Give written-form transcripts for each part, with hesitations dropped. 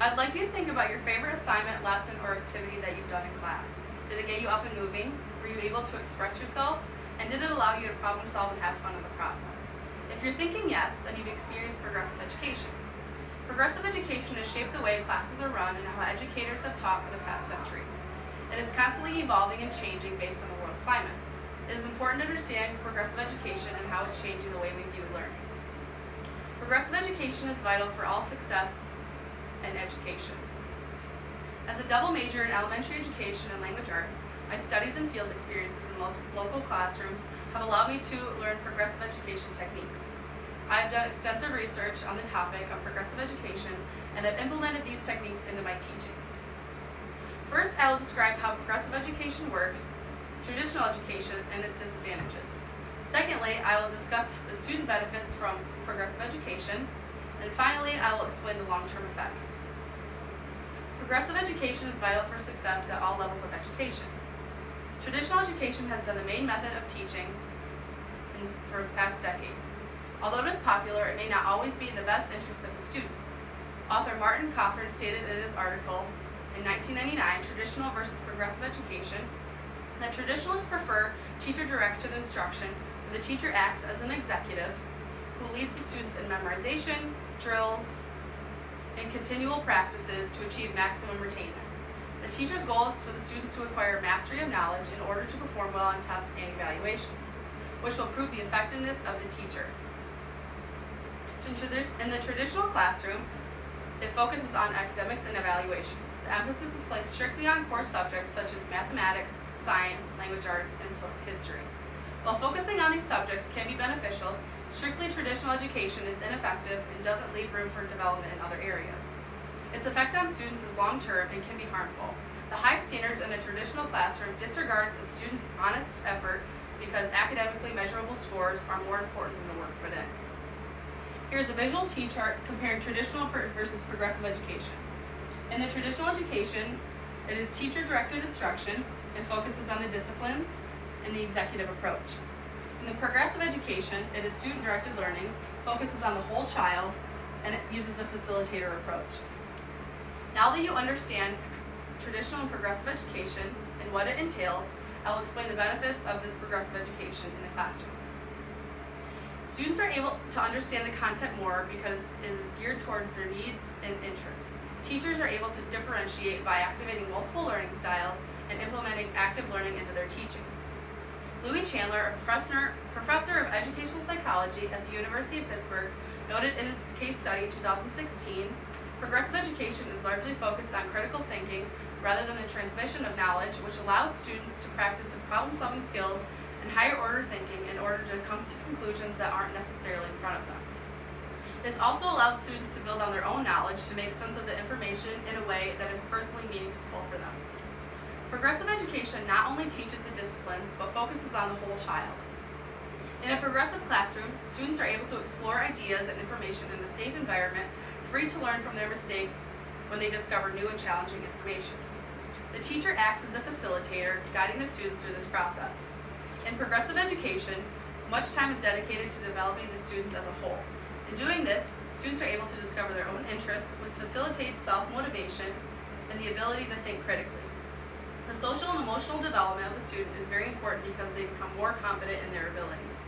I'd like you to think about your favorite assignment, lesson, or activity that you've done in class. Did it get you up and moving? Were you able to express yourself? And did it allow you to problem solve and have fun in the process? If you're thinking yes, then you've experienced progressive education. Progressive education has shaped the way classes are run and how educators have taught for the past century. It is constantly evolving and changing based on the world climate. It is important to understand progressive education and how it's changing the way we view learning. Progressive education is vital for all success in education. As a double major in elementary education and language arts, my studies and field experiences in most local classrooms have allowed me to learn progressive education techniques. I have done extensive research on the topic of progressive education and have implemented these techniques into my teachings. First, I will describe how progressive education works, traditional education, and its disadvantages. Secondly, I will discuss the student benefits from progressive education. And finally, I will explain the long-term effects. Progressive education is vital for success at all levels of education. Traditional education has been the main method of teaching for the past decade. Although it is popular, it may not always be in the best interest of the student. Author Martin Cawthorn stated in his article in 1999, Traditional versus Progressive Education, that traditionalists prefer teacher-directed instruction, where the teacher acts as an executive who leads the students in memorization, drills, and continual practices to achieve maximum retainment. The teacher's goal is for the students to acquire mastery of knowledge in order to perform well on tests and evaluations, which will prove the effectiveness of the teacher. In the traditional classroom, it focuses on academics and evaluations. The emphasis is placed strictly on core subjects such as mathematics, science, language arts, and history. While focusing on these subjects can be beneficial, strictly traditional education is ineffective and doesn't leave room for development in other areas. Its effect on students is long-term and can be harmful. The high standards in a traditional classroom disregards a student's honest effort because academically measurable scores are more important than the work put in. Here's a visual T-chart comparing traditional versus progressive education. In the traditional education, it is teacher-directed instruction and focuses on the disciplines and the executive approach. In the progressive education, it is student-directed learning, focuses on the whole child, and it uses a facilitator approach. Now that you understand traditional and progressive education and what it entails, I will explain the benefits of this progressive education in the classroom. Students are able to understand the content more because it is geared towards their needs and interests. Teachers are able to differentiate by activating multiple learning styles and implementing active learning into their teachings. Louis Chandler, a professor of educational psychology at the University of Pittsburgh, noted in his case study in 2016, progressive education is largely focused on critical thinking rather than the transmission of knowledge, which allows students to practice the problem-solving skills and higher-order thinking in order to come to conclusions that aren't necessarily in front of them. This also allows students to build on their own knowledge to make sense of the information in a way that is personally meaningful for them. Progressive education not only teaches the disciplines, but focuses on the whole child. In a progressive classroom, students are able to explore ideas and information in a safe environment, free to learn from their mistakes when they discover new and challenging information. The teacher acts as a facilitator, guiding the students through this process. In progressive education, much time is dedicated to developing the students as a whole. In doing this, students are able to discover their own interests, which facilitates self-motivation and the ability to think critically. The social and emotional development of the student is very important because they become more confident in their abilities.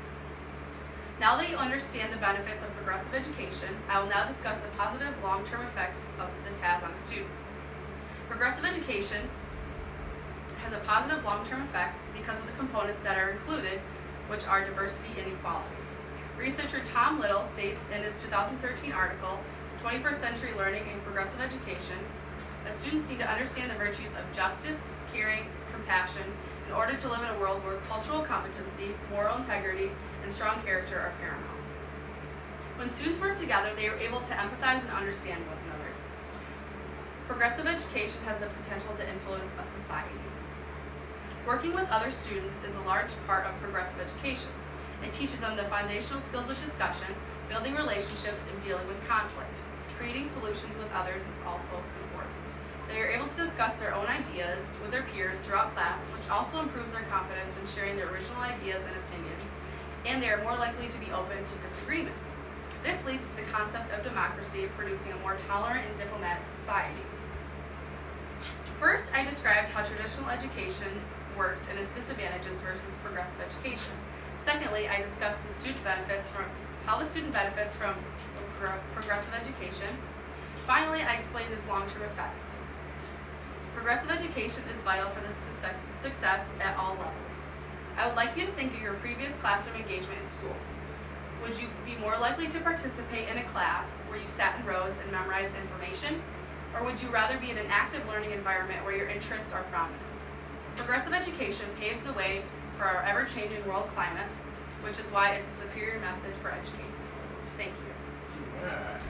Now that you understand the benefits of progressive education, I will now discuss the positive long-term effects this has on a student. Progressive education has a positive long-term effect because of the components that are included, which are diversity and equality. Researcher Tom Little states in his 2013 article, 21st Century Learning and Progressive Education, that students need to understand the virtues of justice, caring, compassion, in order to live in a world where cultural competency, moral integrity, and strong character are paramount. When students work together, they are able to empathize and understand one another. Progressive education has the potential to influence a society. Working with other students is a large part of progressive education. It teaches them the foundational skills of discussion, building relationships, and dealing with conflict. Creating solutions with others is also important. They are able to discuss their own ideas with their peers throughout class, which also improves their confidence in sharing their original ideas and opinions, and they are more likely to be open to disagreement. This leads to the concept of democracy, producing a more tolerant and diplomatic society. First, I described how traditional education works and its disadvantages versus progressive education. Secondly, I discussed how the student benefits from progressive education. Finally, I explained its long-term effects. Progressive education is vital for the success at all levels. I would like you to think of your previous classroom engagement in school. Would you be more likely to participate in a class where you sat in rows and memorized information? Or would you rather be in an active learning environment where your interests are prominent? Progressive education paves the way for our ever-changing world climate, which is why it's a superior method for educating. Thank you. Alright.